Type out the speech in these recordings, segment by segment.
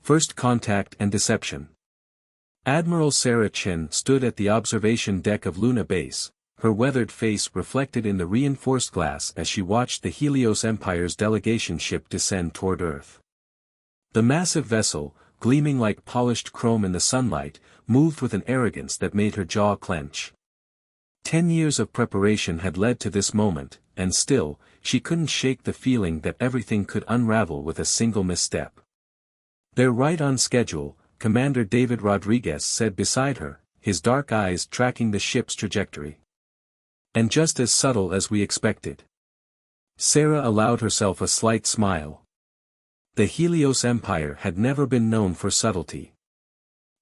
First Contact and Deception. Admiral Sarah Chen stood at the observation deck of Luna Base, her weathered face reflected in the reinforced glass as she watched the Helios Empire's delegation ship descend toward Earth. The massive vessel, gleaming like polished chrome in the sunlight, moved with an arrogance that made her jaw clench. 10 years of preparation had led to this moment, and still, she couldn't shake the feeling that everything could unravel with a single misstep. "They're right on schedule," Commander David Rodriguez said beside her, his dark eyes tracking the ship's trajectory. "And just as subtle as we expected." Sarah allowed herself a slight smile. The Helios Empire had never been known for subtlety.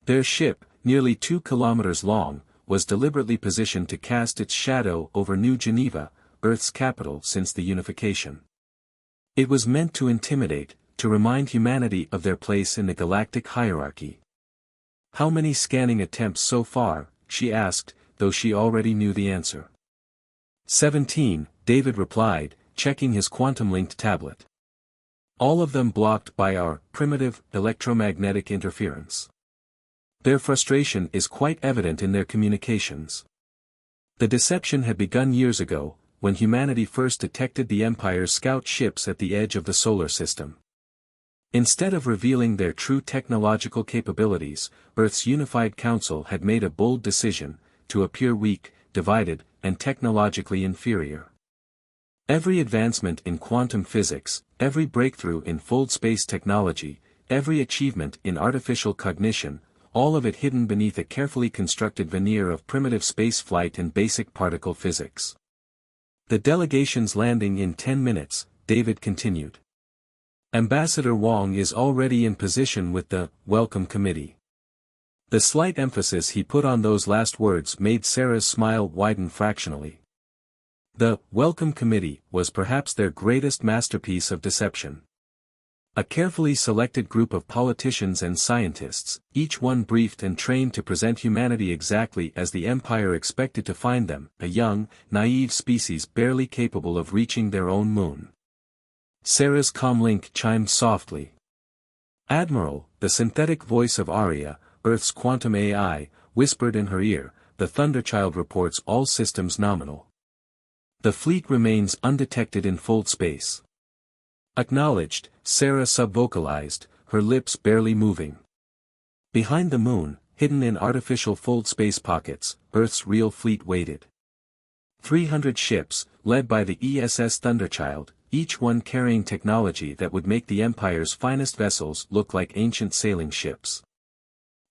Their ship, nearly 2 kilometers long, was deliberately positioned to cast its shadow over New Geneva, Earth's capital since the unification. It was meant to intimidate, to remind humanity of their place in the galactic hierarchy. "How many scanning attempts so far?" she asked, though she already knew the answer. 17, David replied, checking his quantum-linked tablet. "All of them blocked by our primitive electromagnetic interference." Their frustration is quite evident in their communications. The deception had begun years ago, when humanity first detected the Empire's scout ships at the edge of the solar system. Instead of revealing their true technological capabilities, Earth's unified council had made a bold decision, to appear weak, divided, and technologically inferior. Every advancement in quantum physics, every breakthrough in fold-space technology, every achievement in artificial cognition, all of it hidden beneath a carefully constructed veneer of primitive spaceflight and basic particle physics. "The delegation's landing in 10 minutes, David continued. "Ambassador Wang is already in position with the Welcome Committee." The slight emphasis he put on those last words made Sarah's smile widen fractionally. The Welcome Committee was perhaps their greatest masterpiece of deception. A carefully selected group of politicians and scientists, each one briefed and trained to present humanity exactly as the Empire expected to find them, a young, naive species barely capable of reaching their own moon. Sarah's comlink chimed softly. "Admiral," the synthetic voice of Aria, Earth's quantum AI, whispered in her ear, "the Thunderchild reports all systems nominal. The fleet remains undetected in fold space." "Acknowledged," Sarah subvocalized, her lips barely moving. Behind the moon, hidden in artificial fold space pockets, Earth's real fleet waited. 300 ships, led by the ESS Thunderchild, each one carrying technology that would make the Empire's finest vessels look like ancient sailing ships.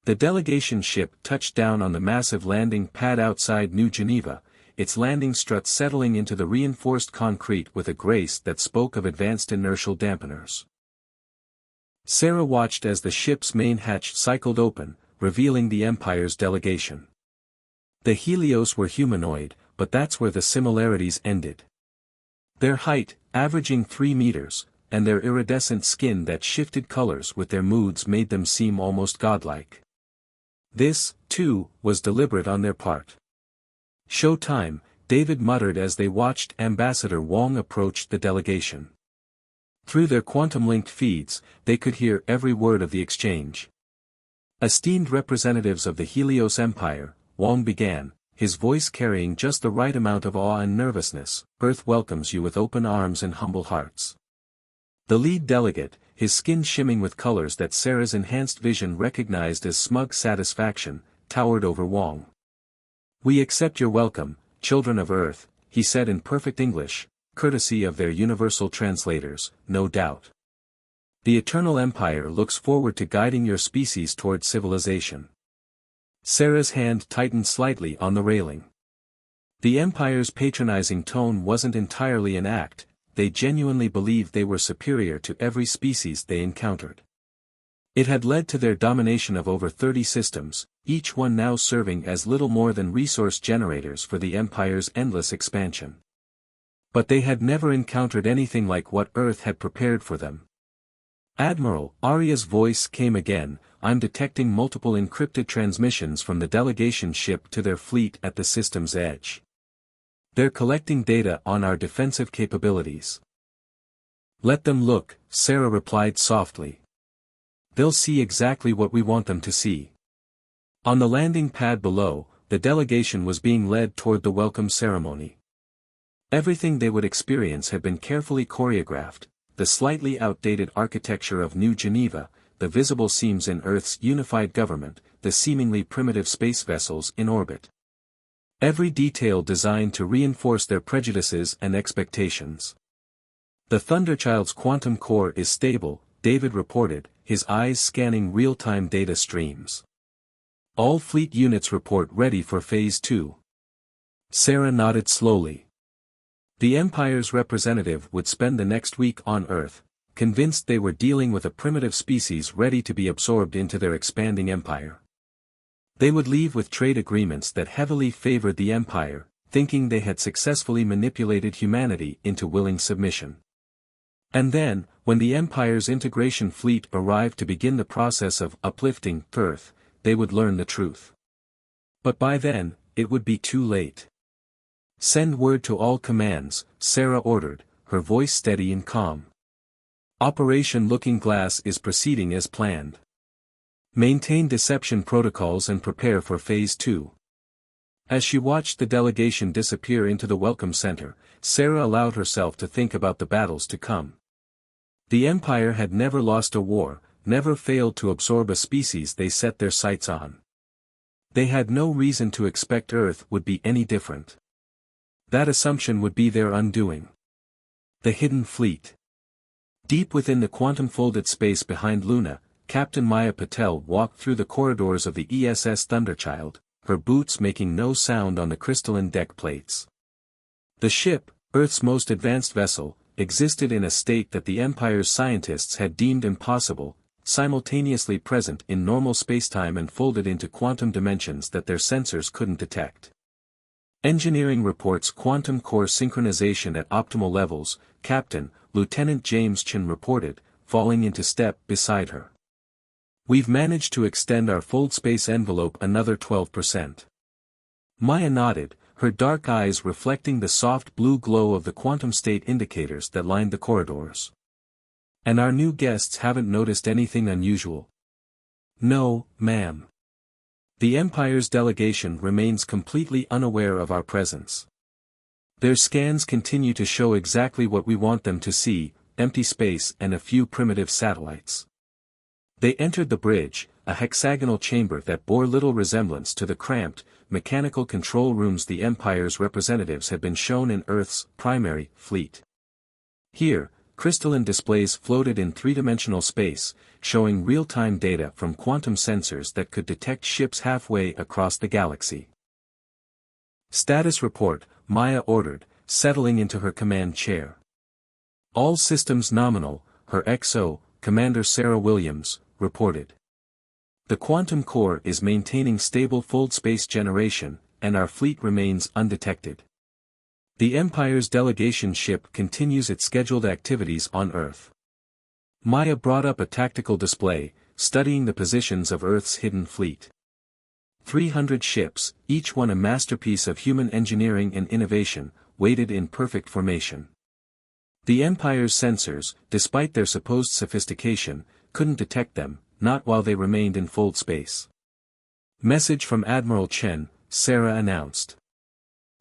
The delegation ship touched down on the massive landing pad outside New Geneva, its landing strut settling into the reinforced concrete with a grace that spoke of advanced inertial dampeners. Sarah watched as the ship's main hatch cycled open, revealing the Empire's delegation. The Helios were humanoid, but that's where the similarities ended. Their height, averaging 3 meters, and their iridescent skin that shifted colors with their moods made them seem almost godlike. This, too, was deliberate on their part. "Show time," David muttered as they watched Ambassador Wang approach the delegation. Through their quantum-linked feeds, they could hear every word of the exchange. "Esteemed representatives of the Helios Empire," Wang began, his voice carrying just the right amount of awe and nervousness, "Earth welcomes you with open arms and humble hearts." The lead delegate, his skin shimming with colors that Sarah's enhanced vision recognized as smug satisfaction, towered over Wang. "We accept your welcome, children of Earth," he said in perfect English, courtesy of their universal translators, no doubt. "The Eternal Empire looks forward to guiding your species toward civilization." Sarah's hand tightened slightly on the railing. The Empire's patronizing tone wasn't entirely an act, they genuinely believed they were superior to every species they encountered. It had led to their domination of over 30 systems, each one now serving as little more than resource generators for the Empire's endless expansion. But they had never encountered anything like what Earth had prepared for them. "Admiral," Aria's voice came again, "I'm detecting multiple encrypted transmissions from the delegation ship to their fleet at the system's edge. They're collecting data on our defensive capabilities." "Let them look," Sarah replied softly. They'll see exactly what we want them to see. On the landing pad below, the delegation was being led toward the welcome ceremony. Everything they would experience had been carefully choreographed: the slightly outdated architecture of New Geneva, the visible seams in Earth's unified government, the seemingly primitive space vessels in orbit. Every detail designed to reinforce their prejudices and expectations. "The Thunderchild's quantum core is stable," David reported, his eyes scanning real-time data streams. "All fleet units report ready for Phase 2. Sarah nodded slowly. The Empire's representative would spend the next week on Earth, convinced they were dealing with a primitive species ready to be absorbed into their expanding empire. They would leave with trade agreements that heavily favored the Empire, thinking they had successfully manipulated humanity into willing submission. And then, when the Empire's integration fleet arrived to begin the process of uplifting Earth, they would learn the truth. But by then, it would be too late. "Send word to all commands," Sarah ordered, her voice steady and calm. "Operation Looking Glass is proceeding as planned. Maintain deception protocols and prepare for Phase 2. As she watched the delegation disappear into the welcome center, Sarah allowed herself to think about the battles to come. The Empire had never lost a war, never failed to absorb a species they set their sights on. They had no reason to expect Earth would be any different. That assumption would be their undoing. The Hidden Fleet. Deep within the quantum-folded space behind Luna, Captain Maya Patel walked through the corridors of the ESS Thunderchild, her boots making no sound on the crystalline deck plates. The ship, Earth's most advanced vessel, existed in a state that the Empire's scientists had deemed impossible, simultaneously present in normal spacetime and folded into quantum dimensions that their sensors couldn't detect. Engineering reports quantum core synchronization at optimal levels, Captain, Lieutenant James Chin reported, falling into step beside her. "We've managed to extend our fold space envelope another 12%. Maya nodded, her dark eyes reflecting the soft blue glow of the quantum state indicators that lined the corridors. "And our new guests haven't noticed anything unusual?" "No, ma'am. The Empire's delegation remains completely unaware of our presence. Their scans continue to show exactly what we want them to see: empty space and a few primitive satellites." They entered the bridge, a hexagonal chamber that bore little resemblance to the cramped, mechanical control rooms the Empire's representatives had been shown in Earth's primary fleet. Here, crystalline displays floated in three-dimensional space, showing real-time data from quantum sensors that could detect ships halfway across the galaxy. "Status report," Maya ordered, settling into her command chair. "All systems nominal," her XO, Commander Sarah Williams, reported. "The quantum core is maintaining stable fold space generation, and our fleet remains undetected. The Empire's delegation ship continues its scheduled activities on Earth." Maya brought up a tactical display, studying the positions of Earth's hidden fleet. 300 ships, each one a masterpiece of human engineering and innovation, waited in perfect formation. The Empire's sensors, despite their supposed sophistication, couldn't detect them, not while they remained in fold space. "Message from Admiral Chen," Sarah announced.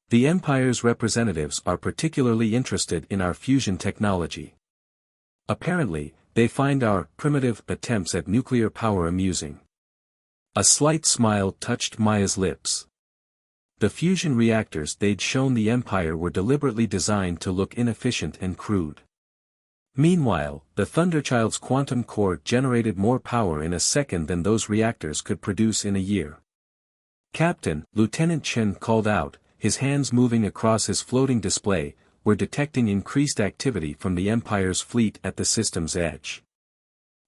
"The Empire's representatives are particularly interested in our fusion technology. Apparently, they find our primitive attempts at nuclear power amusing." A slight smile touched Maya's lips. The fusion reactors they'd shown the Empire were deliberately designed to look inefficient and crude. Meanwhile, the Thunderchild's quantum core generated more power in a second than those reactors could produce in a year. "Captain," Lieutenant Chen called out, his hands moving across his floating display, "we're detecting increased activity from the Empire's fleet at the system's edge.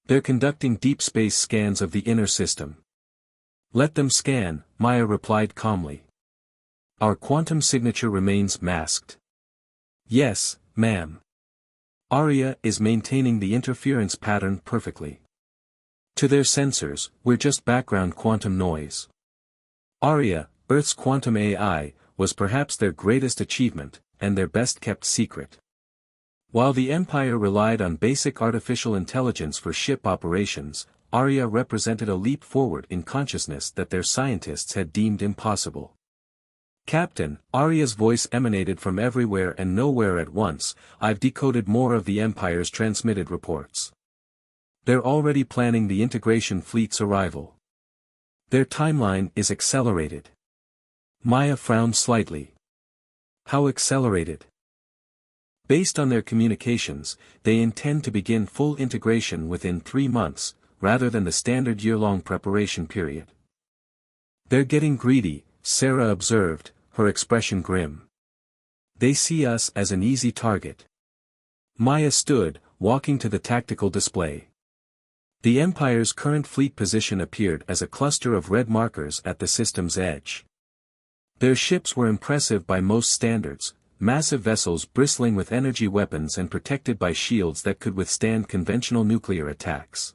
They're conducting deep space scans of the inner system." "Let them scan," Maya replied calmly. "Our quantum signature remains masked." "Yes, ma'am. Arya is maintaining the interference pattern perfectly. To their sensors, we're just background quantum noise." Arya, Earth's quantum AI, was perhaps their greatest achievement, and their best-kept secret. While the Empire relied on basic artificial intelligence for ship operations, Arya represented a leap forward in consciousness that their scientists had deemed impossible. "Captain," Arya's voice emanated from everywhere and nowhere at once, "I've decoded more of the Empire's transmitted reports. They're already planning the integration fleet's arrival. Their timeline is accelerated." Maya frowned slightly. "How accelerated?" "Based on their communications, they intend to begin full integration within 3 months, rather than the standard year-long preparation period." "They're getting greedy," Sarah observed, her expression grim. "They see us as an easy target." Maya stood, walking to the tactical display. The Empire's current fleet position appeared as a cluster of red markers at the system's edge. Their ships were impressive by most standards, massive vessels bristling with energy weapons and protected by shields that could withstand conventional nuclear attacks.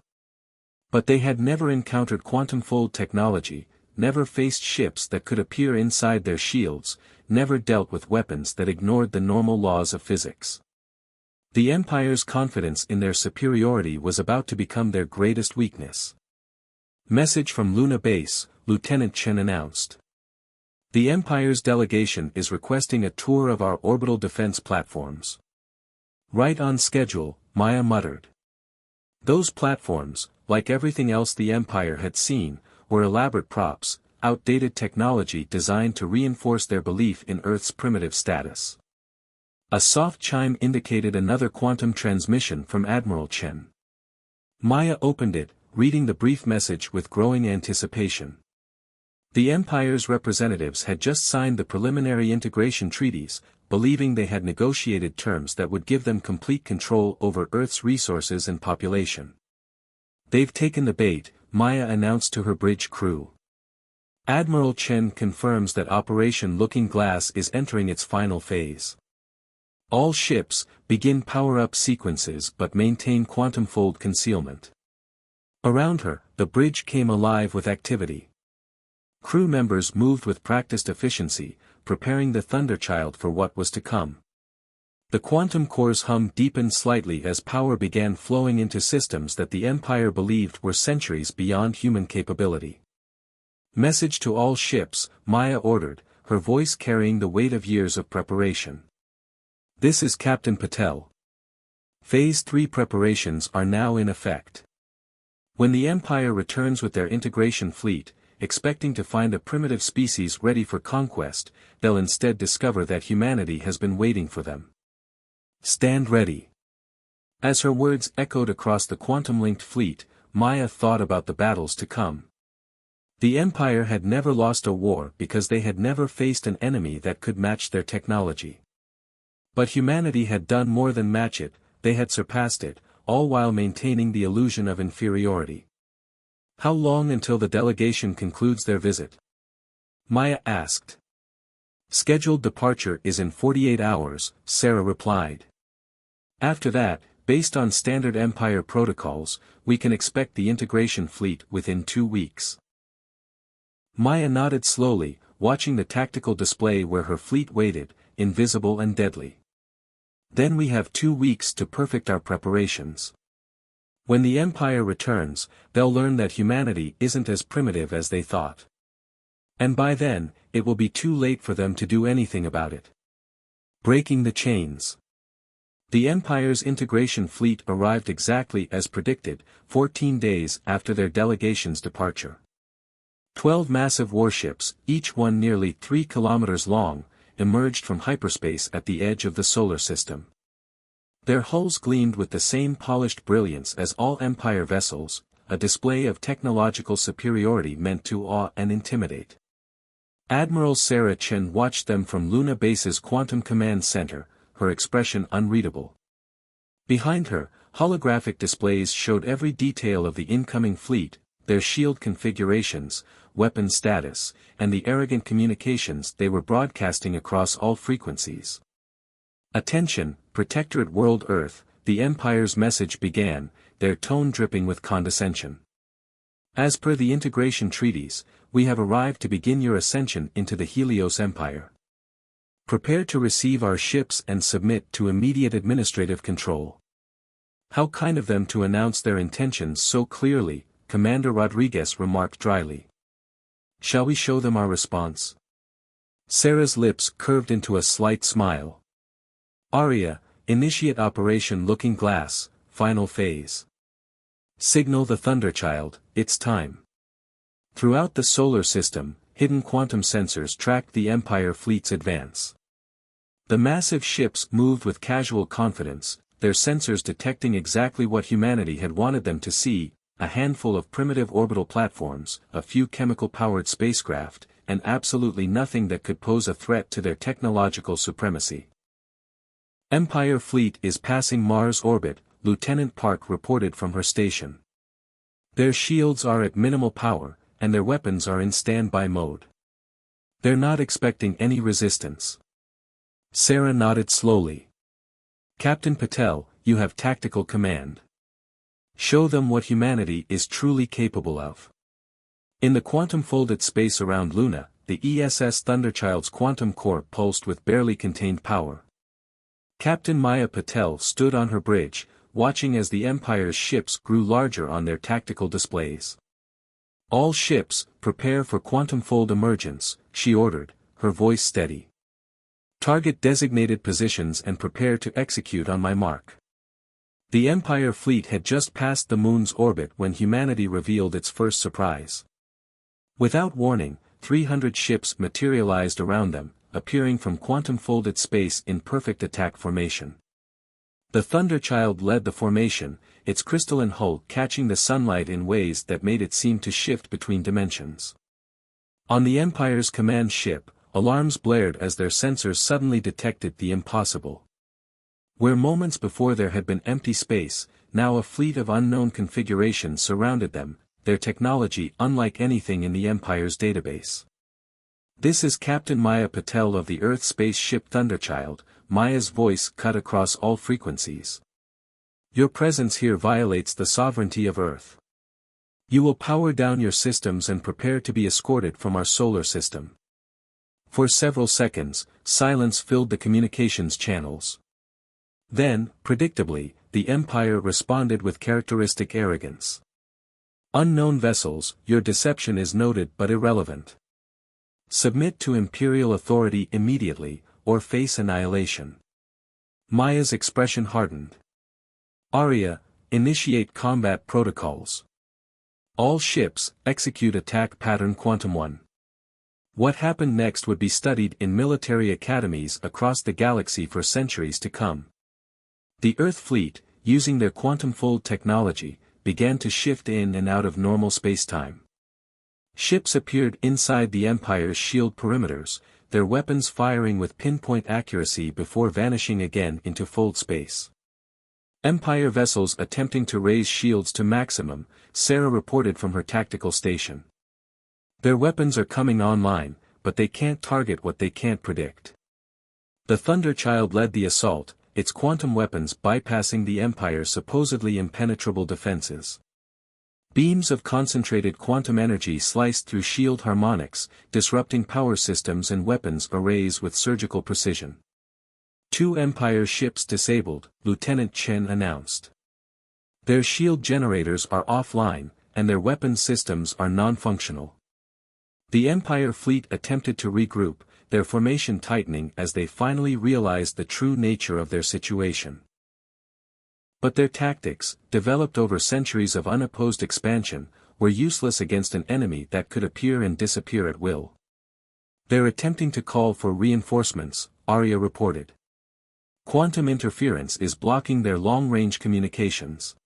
But they had never encountered quantum-fold technology, never faced ships that could appear inside their shields, never dealt with weapons that ignored the normal laws of physics. The Empire's confidence in their superiority was about to become their greatest weakness. "Message from Luna Base," Lieutenant Chen announced. "The Empire's delegation is requesting a tour of our orbital defense platforms." "Right on schedule," Maya muttered. Those platforms, like everything else the Empire had seen, were elaborate props, outdated technology designed to reinforce their belief in Earth's primitive status. A soft chime indicated another quantum transmission from Admiral Chen. Maya opened it, reading the brief message with growing anticipation. The Empire's representatives had just signed the preliminary integration treaties, believing they had negotiated terms that would give them complete control over Earth's resources and population. "They've taken the bait," Maya announced to her bridge crew. Admiral Chen confirms that Operation Looking Glass is entering its final phase. All ships, begin power-up sequences but maintain quantum-fold concealment. Around her, the bridge came alive with activity. Crew members moved with practiced efficiency, preparing the Thunderchild for what was to come. The quantum core's hum deepened slightly as power began flowing into systems that the Empire believed were centuries beyond human capability. "Message to all ships," Maya ordered, her voice carrying the weight of years of preparation. "This is Captain Patel. Phase 3 preparations are now in effect. When the Empire returns with their integration fleet, expecting to find a primitive species ready for conquest, they'll instead discover that humanity has been waiting for them. Stand ready." As her words echoed across the quantum-linked fleet, Maya thought about the battles to come. The Empire had never lost a war because they had never faced an enemy that could match their technology. But humanity had done more than match it, they had surpassed it, all while maintaining the illusion of inferiority. "How long until the delegation concludes their visit?" Maya asked. "Scheduled departure is in 48 hours, Sarah replied. "After that, based on standard Empire protocols, we can expect the integration fleet within 2 weeks. Maya nodded slowly, watching the tactical display where her fleet waited, invisible and deadly. "Then we have 2 weeks to perfect our preparations. When the Empire returns, they'll learn that humanity isn't as primitive as they thought. And by then, it will be too late for them to do anything about it." Breaking the chains. The Empire's integration fleet arrived exactly as predicted, 14 days after their delegation's departure. 12 massive warships, each one nearly 3 kilometers long, emerged from hyperspace at the edge of the solar system. Their hulls gleamed with the same polished brilliance as all Empire vessels, a display of technological superiority meant to awe and intimidate. Admiral Sarah Chen watched them from Luna Base's Quantum Command Center, her expression unreadable. Behind her, holographic displays showed every detail of the incoming fleet, their shield configurations, weapon status, and the arrogant communications they were broadcasting across all frequencies. "Attention, Protectorate World Earth," the Empire's message began, their tone dripping with condescension. "As per the integration treaties, we have arrived to begin your ascension into the Helios Empire. Prepare to receive our ships and submit to immediate administrative control." How kind of them to announce their intentions so clearly, Commander Rodriguez remarked dryly. Shall we show them our response? Sarah's lips curved into a slight smile. Arya, initiate Operation Looking Glass, final phase. Signal the Thunderchild, it's time. Throughout the solar system, hidden quantum sensors tracked the Empire fleet's advance. The massive ships moved with casual confidence, their sensors detecting exactly what humanity had wanted them to see: a handful of primitive orbital platforms, a few chemical-powered spacecraft, and absolutely nothing that could pose a threat to their technological supremacy. Empire fleet is passing Mars orbit, Lieutenant Park reported from her station. Their shields are at minimal power, and their weapons are in standby mode. They're not expecting any resistance. Sarah nodded slowly. Captain Patel, you have tactical command. Show them what humanity is truly capable of. In the quantum-folded space around Luna, the ESS Thunderchild's quantum core pulsed with barely contained power. Captain Maya Patel stood on her bridge, watching as the Empire's ships grew larger on their tactical displays. All ships, prepare for quantum fold emergence, she ordered, her voice steady. Target designated positions and prepare to execute on my mark. The Empire fleet had just passed the Moon's orbit when humanity revealed its first surprise. Without warning, 300 ships materialized around them, appearing from quantum-folded space in perfect attack formation. The Thunderchild led the formation, its crystalline hull catching the sunlight in ways that made it seem to shift between dimensions. On the Empire's command ship, alarms blared as their sensors suddenly detected the impossible. Where moments before there had been empty space, now a fleet of unknown configurations surrounded them, their technology unlike anything in the Empire's database. This is Captain Maya Patel of the Earth space ship Thunderchild, Maya's voice cut across all frequencies. Your presence here violates the sovereignty of Earth. You will power down your systems and prepare to be escorted from our solar system. For several seconds, silence filled the communications channels. Then, predictably, the Empire responded with characteristic arrogance. Unknown vessels, your deception is noted but irrelevant. Submit to Imperial authority immediately, or face annihilation. Maya's expression hardened. Arya, initiate combat protocols. All ships, execute attack pattern Quantum 1. What happened next would be studied in military academies across the galaxy for centuries to come. The Earth fleet, using their quantum fold technology, began to shift in and out of normal spacetime. Ships appeared inside the Empire's shield perimeters, their weapons firing with pinpoint accuracy before vanishing again into fold space. Empire vessels attempting to raise shields to maximum, Sarah reported from her tactical station. Their weapons are coming online, but they can't target what they can't predict. The Thunderchild led the assault, its quantum weapons bypassing the Empire's supposedly impenetrable defenses. Beams of concentrated quantum energy sliced through shield harmonics, disrupting power systems and weapons arrays with surgical precision. 2 Empire ships disabled, Lieutenant Chen announced. Their shield generators are offline, and their weapon systems are non-functional. The Empire fleet attempted to regroup, their formation tightening as they finally realized the true nature of their situation. But their tactics, developed over centuries of unopposed expansion, were useless against an enemy that could appear and disappear at will. They're attempting to call for reinforcements, Arya reported. Quantum interference is blocking their long-range communications.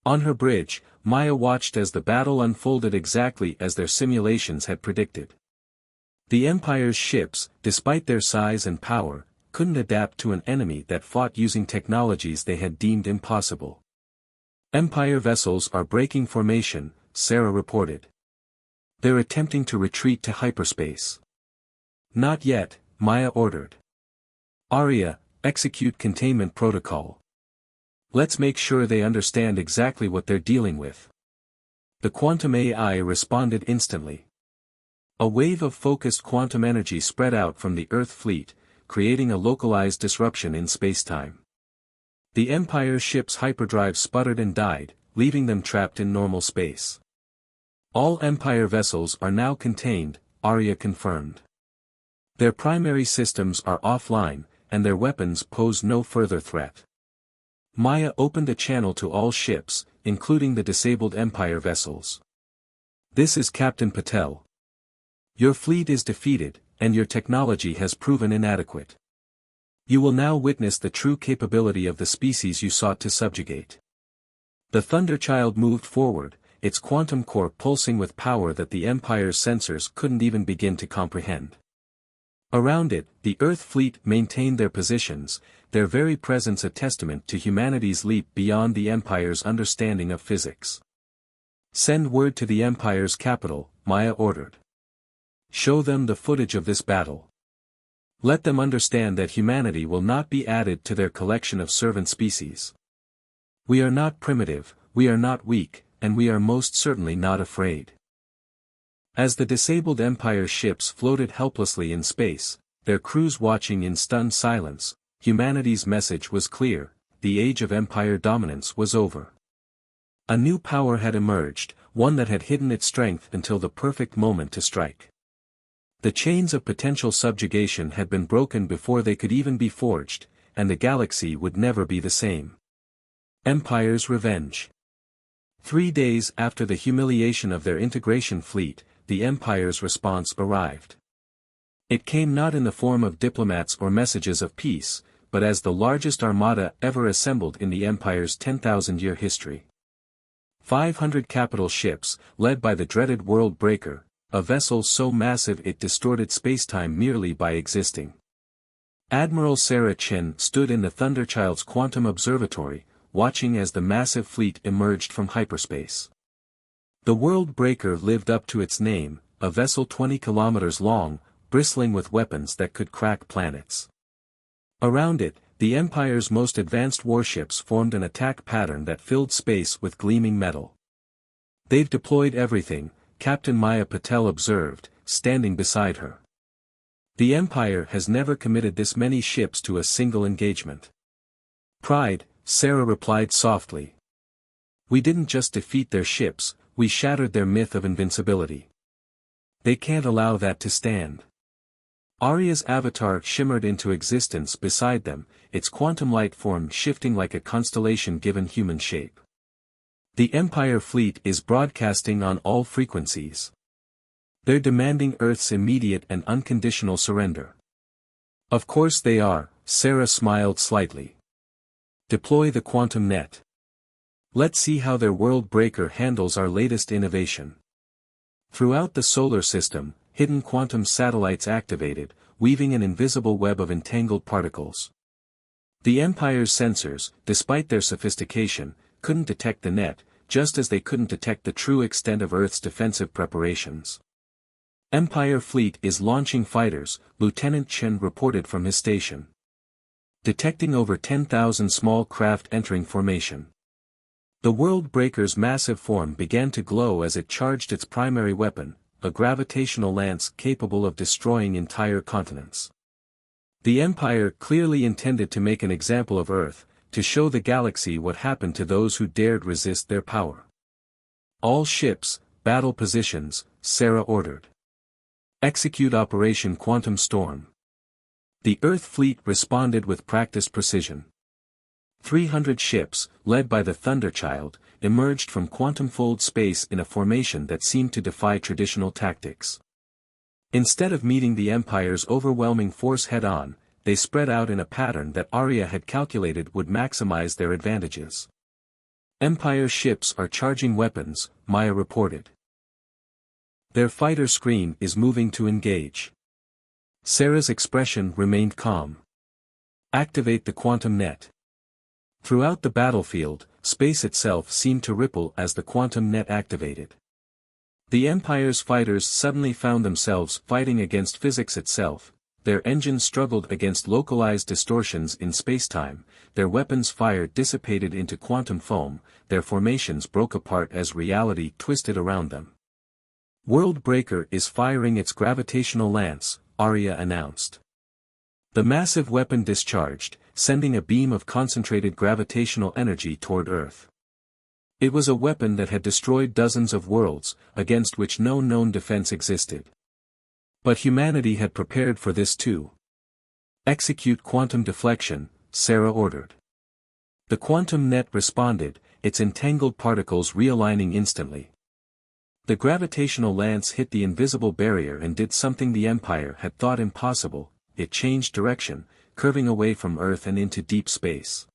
On her bridge, Maya watched as the battle unfolded exactly as their simulations had predicted. The Empire's ships, despite their size and power, couldn't adapt to an enemy that fought using technologies they had deemed impossible. Empire vessels are breaking formation, Sarah reported. They're attempting to retreat to hyperspace. Not yet, Maya ordered. Arya, execute containment protocol. Let's make sure they understand exactly what they're dealing with. The quantum AI responded instantly. A wave of focused quantum energy spread out from the Earth fleet, creating a localized disruption in spacetime. The Empire ship's hyperdrive sputtered and died, leaving them trapped in normal space. All Empire vessels are now contained, Arya confirmed. Their primary systems are offline, and their weapons pose no further threat. Maya opened a channel to all ships, including the disabled Empire vessels. This is Captain Patel. Your fleet is defeated, and your technology has proven inadequate. You will now witness the true capability of the species you sought to subjugate. The Thunderchild moved forward, its quantum core pulsing with power that the Empire's sensors couldn't even begin to comprehend. Around it, the Earth fleet maintained their positions, their very presence a testament to humanity's leap beyond the Empire's understanding of physics. Send word to the Empire's capital, Maya ordered. Show them the footage of this battle. Let them understand that humanity will not be added to their collection of servant species. We are not primitive, we are not weak, and we are most certainly not afraid. As the disabled Empire ships floated helplessly in space, their crews watching in stunned silence, humanity's message was clear: the age of Empire dominance was over. A new power had emerged, one that had hidden its strength until the perfect moment to strike. The chains of potential subjugation had been broken before they could even be forged, and the galaxy would never be the same. Empire's revenge. 3 days after the humiliation of their integration fleet, the Empire's response arrived. It came not in the form of diplomats or messages of peace, but as the largest armada ever assembled in the Empire's 10,000-year history. 500 capital ships, led by the dreaded World Breaker, a vessel so massive it distorted spacetime merely by existing. Admiral Sarah Chen stood in the Thunderchild's quantum observatory, watching as the massive fleet emerged from hyperspace. The World Breaker lived up to its name, a vessel 20 kilometers long, bristling with weapons that could crack planets. Around it, the Empire's most advanced warships formed an attack pattern that filled space with gleaming metal. They've deployed everything, Captain Maya Patel observed, standing beside her. The Empire has never committed this many ships to a single engagement. Pride, Sarah replied softly. We didn't just defeat their ships, we shattered their myth of invincibility. They can't allow that to stand. Arya's avatar shimmered into existence beside them, its quantum light form shifting like a constellation given human shape. The Empire fleet is broadcasting on all frequencies. They're demanding Earth's immediate and unconditional surrender. Of course they are, Sarah smiled slightly. Deploy the quantum net. Let's see how their World Breaker handles our latest innovation. Throughout the solar system, hidden quantum satellites activated, weaving an invisible web of entangled particles. The Empire's sensors, despite their sophistication, couldn't detect the net, just as they couldn't detect the true extent of Earth's defensive preparations. Empire fleet is launching fighters, Lieutenant Chen reported from his station. Detecting over 10,000 small craft entering formation. The World Breaker's massive form began to glow as it charged its primary weapon, a gravitational lance capable of destroying entire continents. The Empire clearly intended to make an example of Earth, to show the galaxy what happened to those who dared resist their power. All ships, battle positions, Sarah ordered. Execute Operation Quantum Storm. The Earth fleet responded with practiced precision. 300 ships, led by the Thunderchild, emerged from quantum-fold space in a formation that seemed to defy traditional tactics. Instead of meeting the Empire's overwhelming force head-on, they spread out in a pattern that Arya had calculated would maximize their advantages. Empire ships are charging weapons, Maya reported. Their fighter screen is moving to engage. Sarah's expression remained calm. Activate the quantum net. Throughout the battlefield, space itself seemed to ripple as the quantum net activated. The Empire's fighters suddenly found themselves fighting against physics itself, their engines struggled against localized distortions in spacetime, their weapons' fire dissipated into quantum foam, their formations broke apart as reality twisted around them. World Breaker is firing its gravitational lance, Arya announced. The massive weapon discharged, sending a beam of concentrated gravitational energy toward Earth. It was a weapon that had destroyed dozens of worlds, against which no known defense existed. But humanity had prepared for this too. Execute quantum deflection, Sarah ordered. The quantum net responded, its entangled particles realigning instantly. The gravitational lance hit the invisible barrier and did something the Empire had thought impossible. It changed direction, curving away from Earth and into deep space.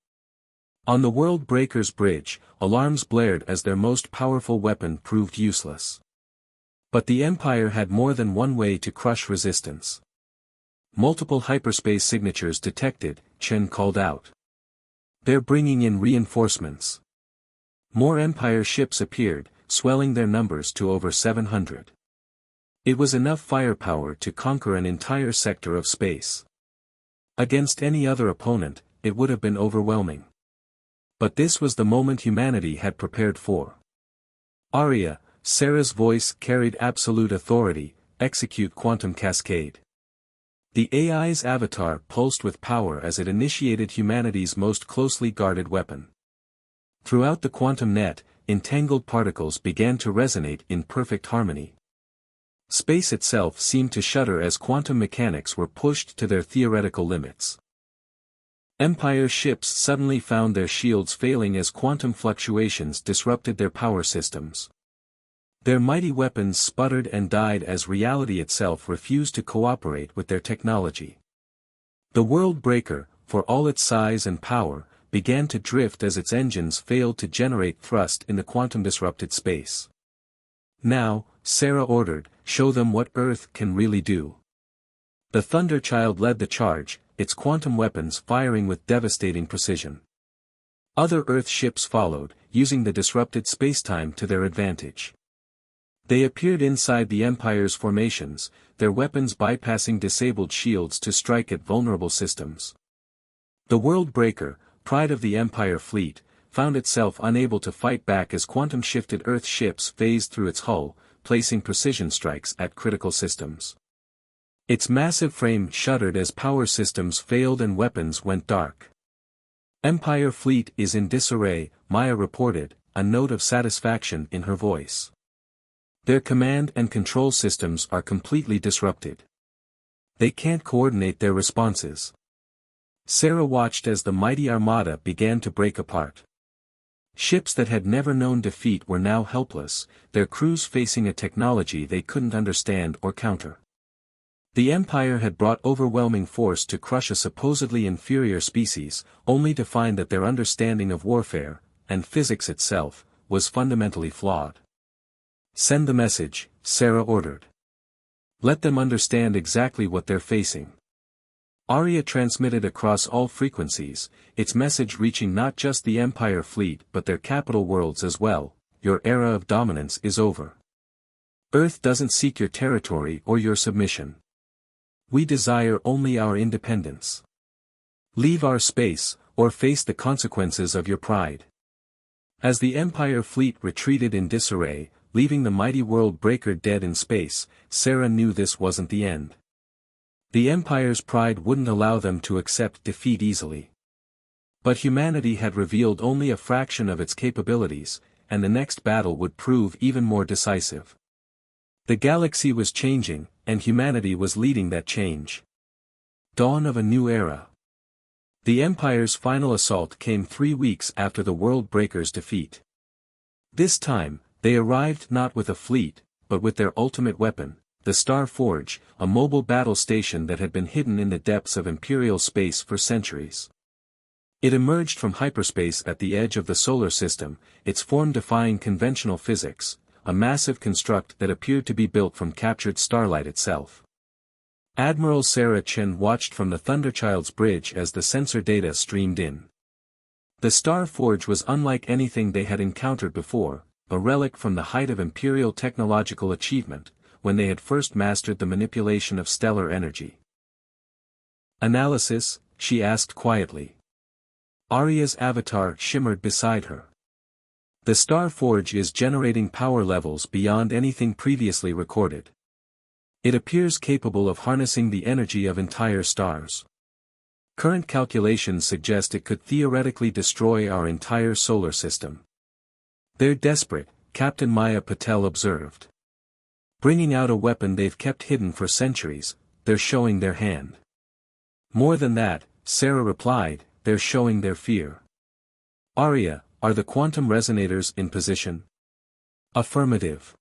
On the World Breaker's bridge, alarms blared as their most powerful weapon proved useless. But the Empire had more than one way to crush resistance. Multiple hyperspace signatures detected, Chen called out. They're bringing in reinforcements. More Empire ships appeared, swelling their numbers to over 700. It was enough firepower to conquer an entire sector of space. Against any other opponent, it would have been overwhelming. But this was the moment humanity had prepared for. Arya, Sarah's voice carried absolute authority, execute quantum cascade. The AI's avatar pulsed with power as it initiated humanity's most closely guarded weapon. Throughout the quantum net, entangled particles began to resonate in perfect harmony. Space itself seemed to shudder as quantum mechanics were pushed to their theoretical limits. Empire ships suddenly found their shields failing as quantum fluctuations disrupted their power systems. Their mighty weapons sputtered and died as reality itself refused to cooperate with their technology. The World Breaker, for all its size and power, began to drift as its engines failed to generate thrust in the quantum-disrupted space. Now, Sarah ordered, show them what Earth can really do. The Thunderchild led the charge, its quantum weapons firing with devastating precision. Other Earth ships followed, using the disrupted spacetime to their advantage. They appeared inside the Empire's formations, their weapons bypassing disabled shields to strike at vulnerable systems. The World Breaker, pride of the Empire fleet, found itself unable to fight back as quantum-shifted Earth ships phased through its hull, placing precision strikes at critical systems. Its massive frame shuddered as power systems failed and weapons went dark. Empire fleet is in disarray, Maya reported, a note of satisfaction in her voice. Their command and control systems are completely disrupted. They can't coordinate their responses. Sarah watched as the mighty armada began to break apart. Ships that had never known defeat were now helpless, their crews facing a technology they couldn't understand or counter. The Empire had brought overwhelming force to crush a supposedly inferior species, only to find that their understanding of warfare, and physics itself, was fundamentally flawed. Send the message, Sarah ordered. Let them understand exactly what they're facing. Arya transmitted across all frequencies, its message reaching not just the Empire fleet but their capital worlds as well. Your era of dominance is over. Earth doesn't seek your territory or your submission. We desire only our independence. Leave our space, or face the consequences of your pride. As the Empire fleet retreated in disarray, leaving the mighty World Breaker dead in space, Sarah knew this wasn't the end. The Empire's pride wouldn't allow them to accept defeat easily. But humanity had revealed only a fraction of its capabilities, and the next battle would prove even more decisive. The galaxy was changing, and humanity was leading that change. Dawn of a new era. The Empire's final assault came 3 weeks after the World Breaker's defeat. This time, they arrived not with a fleet, but with their ultimate weapon, the Star Forge, a mobile battle station that had been hidden in the depths of Imperial space for centuries. It emerged from hyperspace at the edge of the solar system, its form defying conventional physics, a massive construct that appeared to be built from captured starlight itself. Admiral Sarah Chen watched from the Thunderchild's bridge as the sensor data streamed in. The Star Forge was unlike anything they had encountered before, a relic from the height of Imperial technological achievement, when they had first mastered the manipulation of stellar energy. Analysis, she asked quietly. Arya's avatar shimmered beside her. The Star Forge is generating power levels beyond anything previously recorded. It appears capable of harnessing the energy of entire stars. Current calculations suggest it could theoretically destroy our entire solar system. "They're desperate," Captain Maya Patel observed. "Bringing out a weapon they've kept hidden for centuries, they're showing their hand." "More than that," Sarah replied, "they're showing their fear." "Arya, are the quantum resonators in position?" "Affirmative.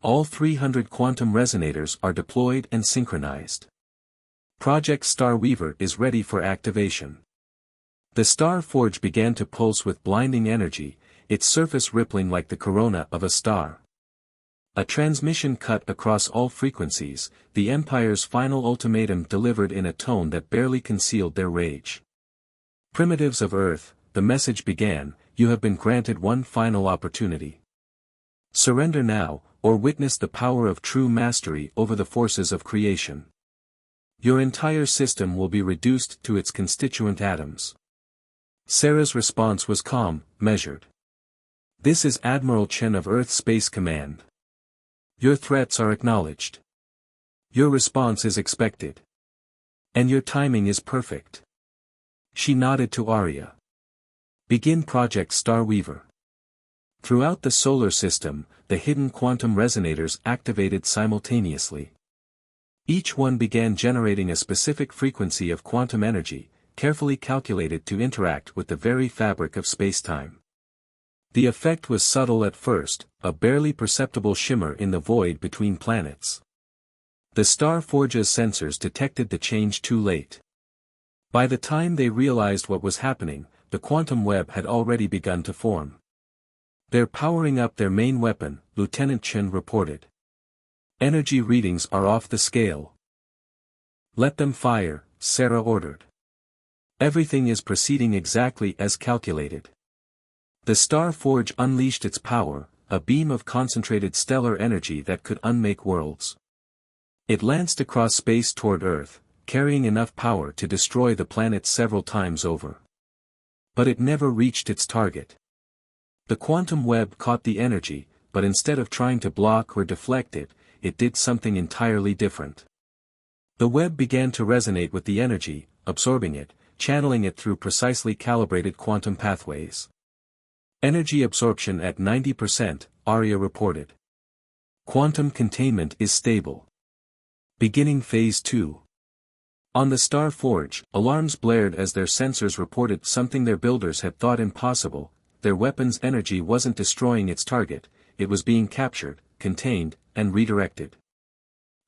All 300 quantum resonators are deployed and synchronized. Project Star Weaver is ready for activation." The Star Forge began to pulse with blinding energy, its surface rippling like the corona of a star. A transmission cut across all frequencies, the Empire's final ultimatum delivered in a tone that barely concealed their rage. "Primitives of Earth," the message began, "you have been granted one final opportunity. Surrender now, or witness the power of true mastery over the forces of creation. Your entire system will be reduced to its constituent atoms." Sarah's response was calm, measured. "This is Admiral Chen of Earth Space Command. Your threats are acknowledged. Your response is expected. And your timing is perfect." She nodded to Arya. "Begin Project Star Weaver." Throughout the solar system, the hidden quantum resonators activated simultaneously. Each one began generating a specific frequency of quantum energy, carefully calculated to interact with the very fabric of spacetime. The effect was subtle at first, a barely perceptible shimmer in the void between planets. The Star Forge's sensors detected the change too late. By the time they realized what was happening, the quantum web had already begun to form. "They're powering up their main weapon," Lieutenant Chen reported. "Energy readings are off the scale." "Let them fire," Sarah ordered. Everything is proceeding exactly as calculated. The Star Forge unleashed its power, a beam of concentrated stellar energy that could unmake worlds. It lanced across space toward Earth, carrying enough power to destroy the planet several times over. But it never reached its target. The quantum web caught the energy, but instead of trying to block or deflect it, it did something entirely different. The web began to resonate with the energy, absorbing it, channeling it through precisely calibrated quantum pathways. "Energy absorption at 90%, Arya reported. "Quantum containment is stable. Beginning Phase 2. On the Star Forge, alarms blared as their sensors reported something their builders had thought impossible. Their weapon's energy wasn't destroying its target, it was being captured, contained, and redirected.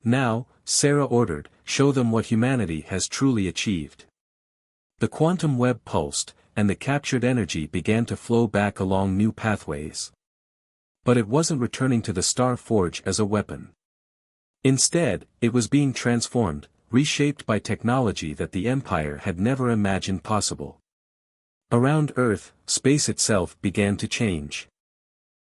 "Now," Sarah ordered, "show them what humanity has truly achieved." The quantum web pulsed, and the captured energy began to flow back along new pathways. But it wasn't returning to the Star Forge as a weapon. Instead, it was being transformed, reshaped by technology that the Empire had never imagined possible. Around Earth, space itself began to change.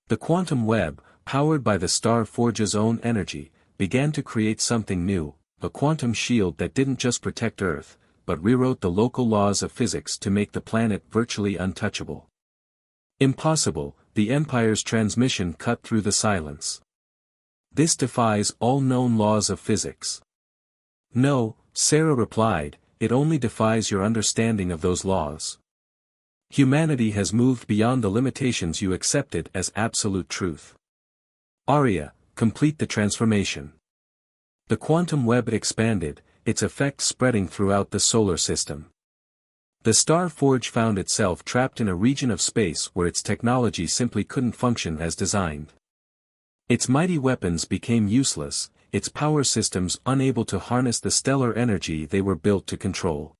The quantum web, powered by the Star Forge's own energy, began to create something new, a quantum shield that didn't just protect Earth, but rewrote the local laws of physics to make the planet virtually untouchable. "Impossible," the Empire's transmission cut through the silence. "This defies all known laws of physics." "No," Sarah replied, "it only defies your understanding of those laws. Humanity has moved beyond the limitations you accepted as absolute truth. Arya, complete the transformation." The quantum web expanded, its effect spreading throughout the solar system. The Star Forge found itself trapped in a region of space where its technology simply couldn't function as designed. Its mighty weapons became useless, its power systems unable to harness the stellar energy they were built to control.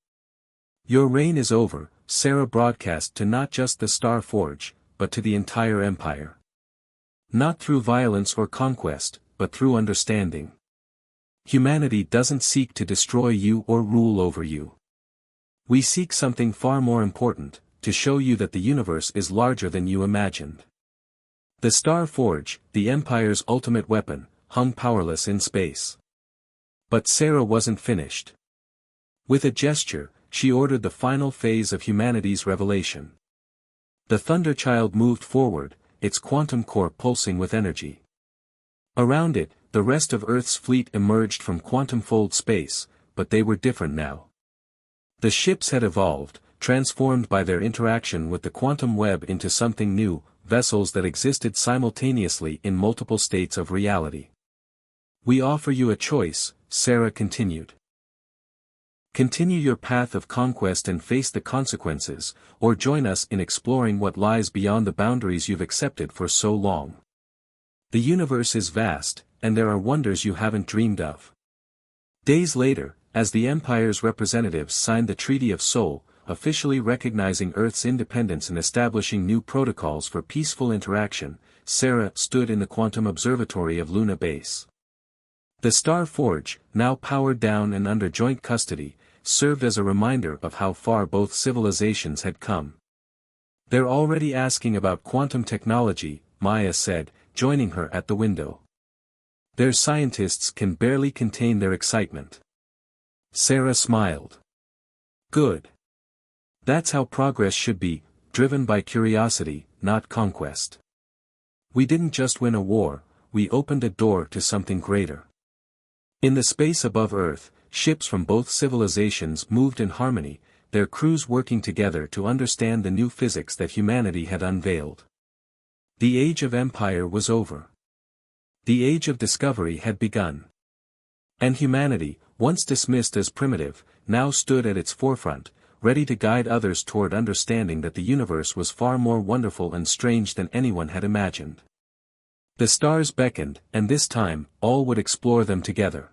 "Your reign is over," Sarah broadcast to not just the Star Forge, but to the entire Empire. "Not through violence or conquest, but through understanding. Humanity doesn't seek to destroy you or rule over you. We seek something far more important, to show you that the universe is larger than you imagined." The Star Forge, the Empire's ultimate weapon, hung powerless in space. But Sarah wasn't finished. With a gesture, she ordered the final phase of humanity's revelation. The Thunderchild moved forward, its quantum core pulsing with energy. Around it, the rest of Earth's fleet emerged from quantum-fold space, but they were different now. The ships had evolved, transformed by their interaction with the quantum web into something new, vessels that existed simultaneously in multiple states of reality. We offer you a choice, Sarah continued. Continue your path of conquest and face the consequences, or join us in exploring what lies beyond the boundaries you've accepted for so long. The universe is vast, and there are wonders you haven't dreamed of. Days later, as the Empire's representatives signed the Treaty of Seoul, officially recognizing Earth's independence and establishing new protocols for peaceful interaction, Sarah stood in the Quantum Observatory of Luna Base. The Star Forge, now powered down and under joint custody, served as a reminder of how far both civilizations had come. "They're already asking about quantum technology," Maya said, joining her at the window. "Their scientists can barely contain their excitement." Sarah smiled. "Good. That's how progress should be, driven by curiosity, not conquest. We didn't just win a war, we opened a door to something greater." In the space above Earth, ships from both civilizations moved in harmony, their crews working together to understand the new physics that humanity had unveiled. The Age of Empire was over. The Age of Discovery had begun. And humanity, once dismissed as primitive, now stood at its forefront, ready to guide others toward understanding that the universe was far more wonderful and strange than anyone had imagined. The stars beckoned, and this time, all would explore them together.